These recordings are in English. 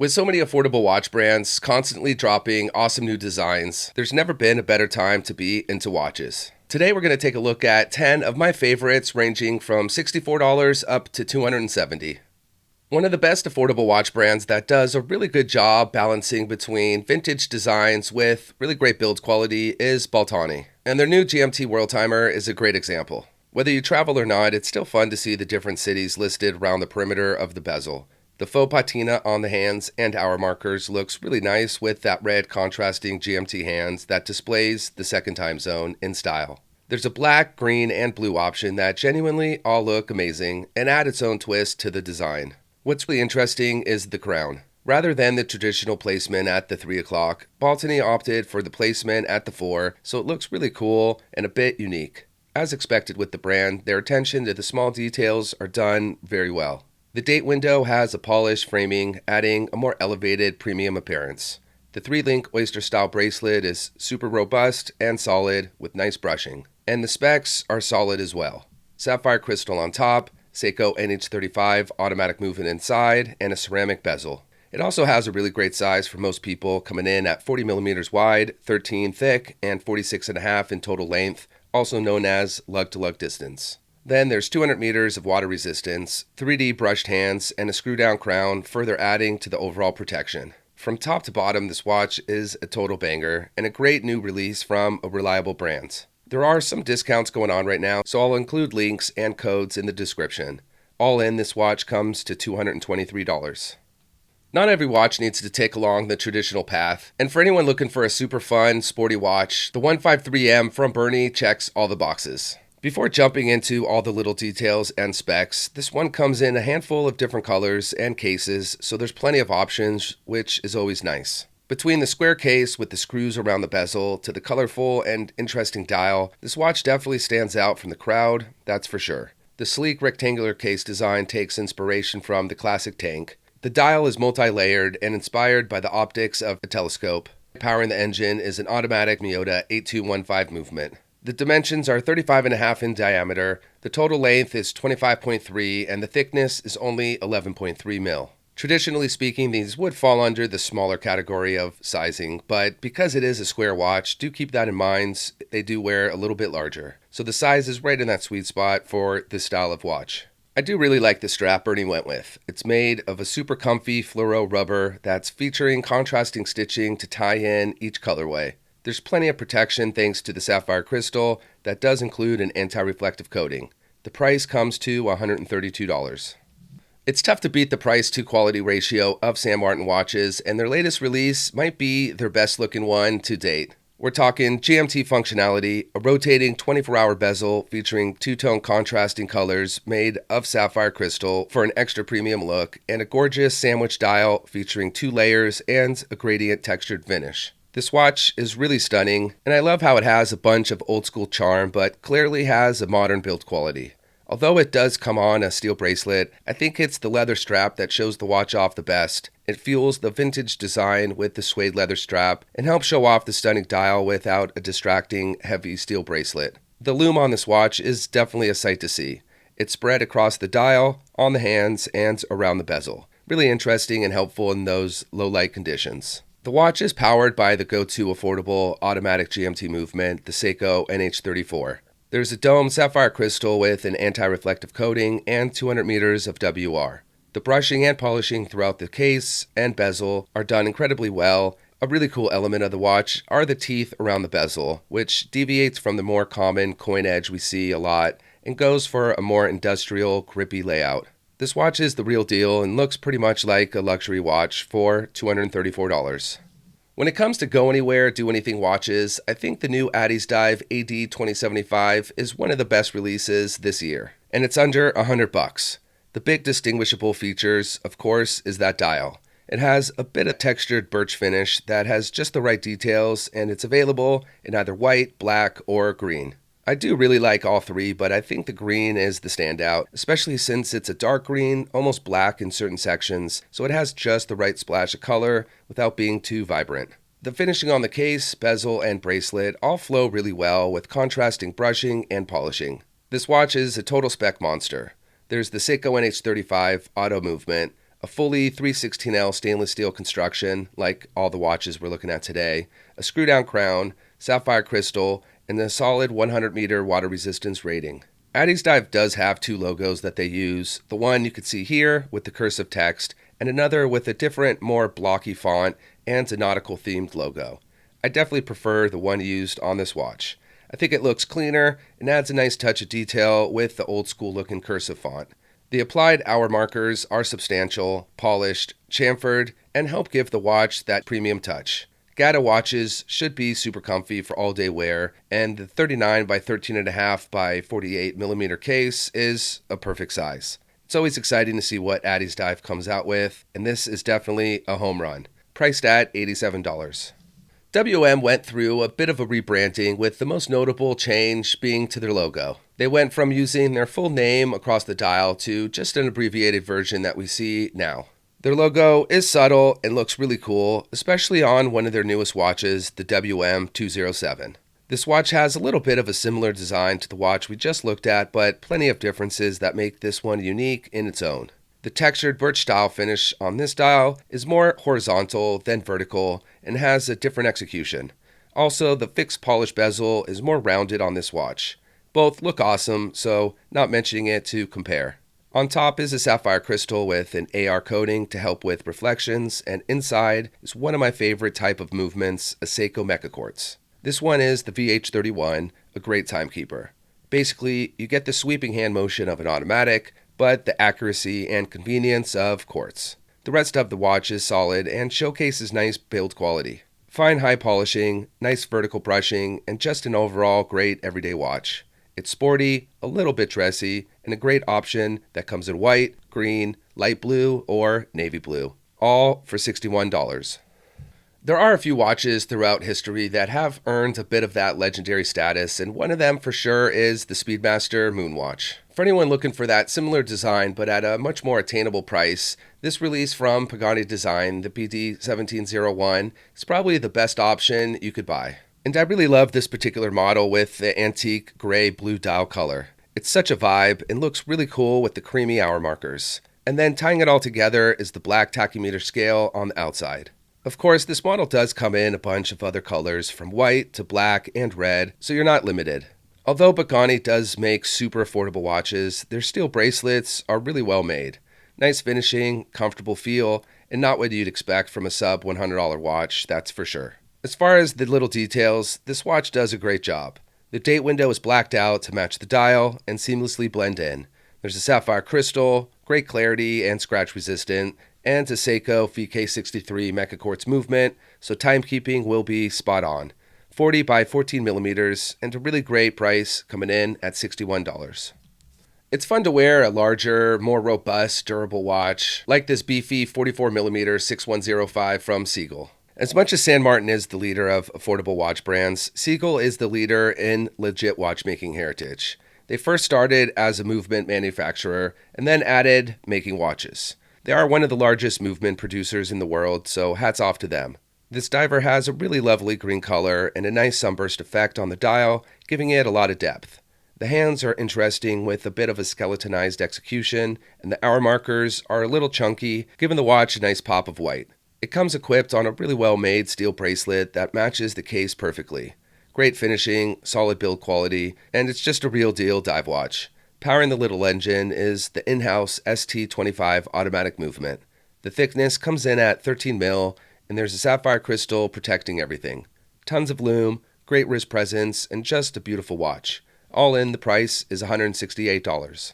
With so many affordable watch brands constantly dropping awesome new designs, there's never been a better time to be into watches. Today we're going to take a look at 10 of my favorites ranging from $64 up to $270. One of the best affordable watch brands that does a really good job balancing between vintage designs with really great build quality is Baltany. And their new GMT World Timer is a great example. Whether you travel or not, it's still fun to see the different cities listed around the perimeter of the bezel. The faux patina on the hands and hour markers looks really nice with that red contrasting GMT hands that displays the second time zone in style. There's a black, green, and blue option that genuinely all look amazing and add its own twist to the design. What's really interesting is the crown. Rather than the traditional placement at the 3 o'clock, Baltany opted for the placement at the 4, so it looks really cool and a bit unique. As expected with the brand, their attention to the small details are done very well. The date window has a polished framing, adding a more elevated premium appearance. The 3-link oyster-style bracelet is super robust and solid with nice brushing. And the specs are solid as well. Sapphire crystal on top, Seiko NH35 automatic movement inside, and a ceramic bezel. It also has a really great size for most people, coming in at 40 millimeters wide, 13 thick, and 46.5 in total length, also known as lug-to-lug distance. Then there's 200 meters of water resistance, 3D brushed hands, and a screw-down crown, further adding to the overall protection. From top to bottom, this watch is a total banger, and a great new release from a reliable brand. There are some discounts going on right now, so I'll include links and codes in the description. All in, this watch comes to $223. Not every watch needs to take along the traditional path, and for anyone looking for a super fun, sporty watch, the 153M from Berny checks all the boxes. Before jumping into all the little details and specs, this one comes in a handful of different colors and cases, so there's plenty of options, which is always nice. Between the square case with the screws around the bezel to the colorful and interesting dial, this watch definitely stands out from the crowd, that's for sure. The sleek rectangular case design takes inspiration from the classic tank. The dial is multi-layered and inspired by the optics of a telescope. Powering the engine is an automatic Miyota 8215 movement. The dimensions are 35.5 in diameter, the total length is 25.3, and the thickness is only 11.3 mil. Traditionally speaking, these would fall under the smaller category of sizing, but because it is a square watch, do keep that in mind, they do wear a little bit larger. So the size is right in that sweet spot for this style of watch. I do really like the strap Berny went with. It's made of a super comfy fluoro rubber that's featuring contrasting stitching to tie in each colorway. There's plenty of protection thanks to the sapphire crystal that does include an anti-reflective coating. The price comes to $132. It's tough to beat the price-to-quality ratio of San Martin watches, and their latest release might be their best-looking one to date. We're talking GMT functionality, a rotating 24-hour bezel featuring two-tone contrasting colors made of sapphire crystal for an extra premium look, and a gorgeous sandwich dial featuring 2 layers and a gradient textured finish. This watch is really stunning, and I love how it has a bunch of old-school charm, but clearly has a modern build quality. Although it does come on a steel bracelet, I think it's the leather strap that shows the watch off the best. It fuels the vintage design with the suede leather strap and helps show off the stunning dial without a distracting, heavy steel bracelet. The lume on this watch is definitely a sight to see. It's spread across the dial, on the hands, and around the bezel. Really interesting and helpful in those low-light conditions. The watch is powered by the go-to affordable automatic GMT movement, the Seiko NH34. There's a domed sapphire crystal with an anti-reflective coating and 200 meters of WR. The brushing and polishing throughout the case and bezel are done incredibly well. A really cool element of the watch are the teeth around the bezel, which deviates from the more common coin edge we see a lot and goes for a more industrial, grippy layout. This watch is the real deal and looks pretty much like a luxury watch for $234. When it comes to go anywhere, do anything watches, I think the new Addis Dive AD2075 is one of the best releases this year, and it's under $100. The big distinguishable features, of course, is that dial. It has a bit of textured birch finish that has just the right details, and it's available in either white, black, or green. I do really like all three, but I think the green is the standout, especially since it's a dark green, almost black in certain sections, so it has just the right splash of color without being too vibrant. The finishing on the case, bezel, and bracelet all flow really well with contrasting brushing and polishing. This watch is a total spec monster. There's the Seiko NH35 auto movement, a fully 316L stainless steel construction, like all the watches we're looking at today, a screw-down crown, sapphire crystal, and a solid 100-meter water resistance rating. Addiesdive does have two logos that they use, the one you can see here with the cursive text, and another with a different, more blocky font and a nautical-themed logo. I definitely prefer the one used on this watch. I think it looks cleaner and adds a nice touch of detail with the old-school looking cursive font. The applied hour markers are substantial, polished, chamfered, and help give the watch that premium touch. Gata watches should be super comfy for all-day wear, and the 39 by 13.5 by 48 millimeter case is a perfect size. It's always exciting to see what Addiesdive comes out with, and this is definitely a home run. Priced at $87. WM went through a bit of a rebranding, with the most notable change being to their logo. They went from using their full name across the dial to just an abbreviated version that we see now. Their logo is subtle and looks really cool, especially on one of their newest watches, the WM207. This watch has a little bit of a similar design to the watch we just looked at, but plenty of differences that make this one unique in its own. The textured birch style finish on this dial is more horizontal than vertical and has a different execution. Also, the fixed polish bezel is more rounded on this watch. Both look awesome, so not mentioning it to compare. On top is a sapphire crystal with an AR coating to help with reflections, and inside is one of my favorite type of movements, a Seiko Mker quartz. This one is the VH31, a great timekeeper. Basically, you get the sweeping hand motion of an automatic, but the accuracy and convenience of quartz. The rest of the watch is solid and showcases nice build quality. Fine high polishing, nice vertical brushing, and just an overall great everyday watch. It's sporty, a little bit dressy, and a great option that comes in white, green, light blue, or navy blue. All for $61. There are a few watches throughout history that have earned a bit of that legendary status, and one of them for sure is the Speedmaster Moonwatch. For anyone looking for that similar design but at a much more attainable price, this release from Pagani Design, the PD1701, is probably the best option you could buy. And I really love this particular model with the antique gray-blue dial color. It's such a vibe and looks really cool with the creamy hour markers. And then tying it all together is the black tachymeter scale on the outside. Of course, this model does come in a bunch of other colors from white to black and red, so you're not limited. Although Pagani does make super affordable watches, their steel bracelets are really well made. Nice finishing, comfortable feel, and not what you'd expect from a sub $100 watch, that's for sure. As far as the little details, this watch does a great job. The date window is blacked out to match the dial and seamlessly blend in. There's a sapphire crystal, great clarity and scratch resistant, and a Seiko VK63 Mker quartz movement, so timekeeping will be spot on. 40 by 14 millimeters, and a really great price coming in at $61. It's fun to wear a larger, more robust, durable watch, like this beefy 44mm 6105 from Seagull. As much as San Martin is the leader of affordable watch brands, Seagull is the leader in legit watchmaking heritage. They first started as a movement manufacturer and then added making watches. They are one of the largest movement producers in the world, so hats off to them. This diver has a really lovely green color and a nice sunburst effect on the dial, giving it a lot of depth. The hands are interesting with a bit of a skeletonized execution, and the hour markers are a little chunky, giving the watch a nice pop of white. It comes equipped on a really well-made steel bracelet that matches the case perfectly. Great finishing, solid build quality, and it's just a real deal dive watch. Powering the little engine is the in-house ST25 automatic movement. The thickness comes in at 13 mil, and there's a sapphire crystal protecting everything. Tons of lume, great wrist presence, and just a beautiful watch. All in, the price is $168.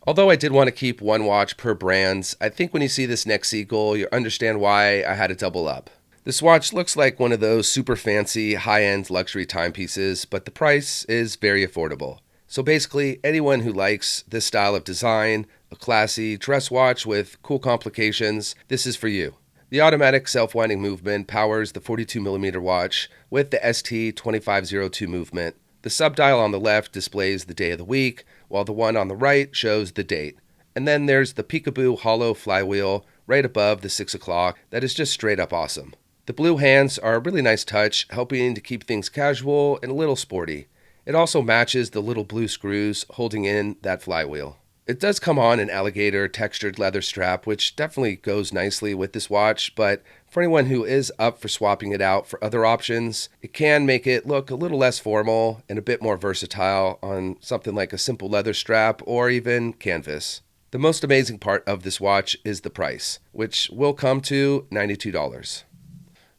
Although I did want to keep one watch per brand, I think when you see this next Seagull, you'll understand why I had to double up. This watch looks like one of those super fancy, high-end luxury timepieces, but the price is very affordable. So basically, anyone who likes this style of design, a classy dress watch with cool complications, this is for you. The automatic self-winding movement powers the 42mm watch with the ST2502 movement. The subdial on the left displays the day of the week, while the one on the right shows the date. And then there's the peekaboo hollow flywheel right above the 6 o'clock that is just straight up awesome. The blue hands are a really nice touch, helping to keep things casual and a little sporty. It also matches the little blue screws holding in that flywheel. It does come on an alligator textured leather strap, which definitely goes nicely with this watch, but for anyone who is up for swapping it out for other options, it can make it look a little less formal and a bit more versatile on something like a simple leather strap or even canvas. The most amazing part of this watch is the price, which will come to $92.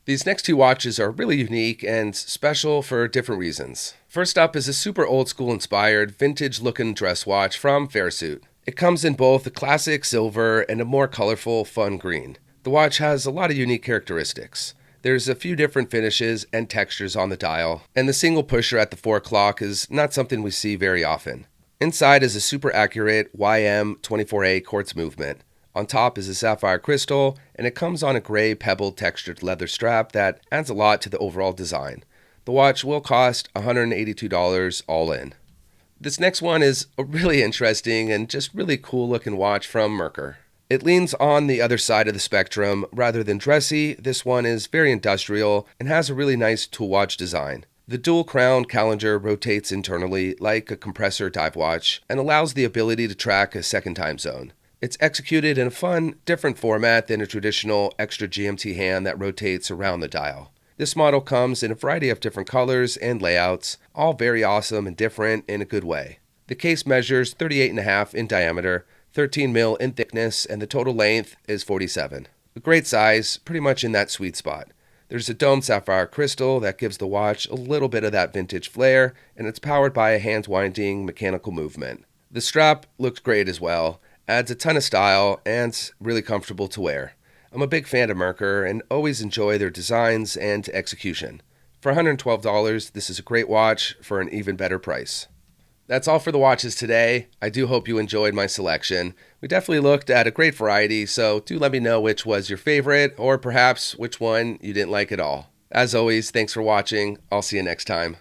These next two watches are really unique and special for different reasons. First up is a super old school inspired vintage looking dress watch from Farasute. It comes in both a classic silver and a more colorful fun green. The watch has a lot of unique characteristics. There's a few different finishes and textures on the dial, and the single pusher at the 4 o'clock is not something we see very often. Inside is a super accurate YM24A quartz movement. On top is a sapphire crystal, and it comes on a gray pebbled textured leather strap that adds a lot to the overall design. The watch will cost $182 all in. This next one is a really interesting and just really cool looking watch from Merkur. It leans on the other side of the spectrum. Rather than dressy, this one is very industrial and has a really nice tool watch design. The dual crown calendar rotates internally like a compressor dive watch and allows the ability to track a second time zone. It's executed in a fun, different format than a traditional extra GMT hand that rotates around the dial. This model comes in a variety of different colors and layouts, all very awesome and different in a good way. The case measures 38.5 in diameter, 13 mil in thickness, and the total length is 47. A great size, pretty much in that sweet spot. There's a domed sapphire crystal that gives the watch a little bit of that vintage flair, and it's powered by a hand-winding mechanical movement. The strap looks great as well, adds a ton of style, and really comfortable to wear. I'm a big fan of Merkur and always enjoy their designs and execution. For $112, this is a great watch for an even better price. That's all for the watches today. I do hope you enjoyed my selection. We definitely looked at a great variety, so do let me know which was your favorite or perhaps which one you didn't like at all. As always, thanks for watching. I'll see you next time.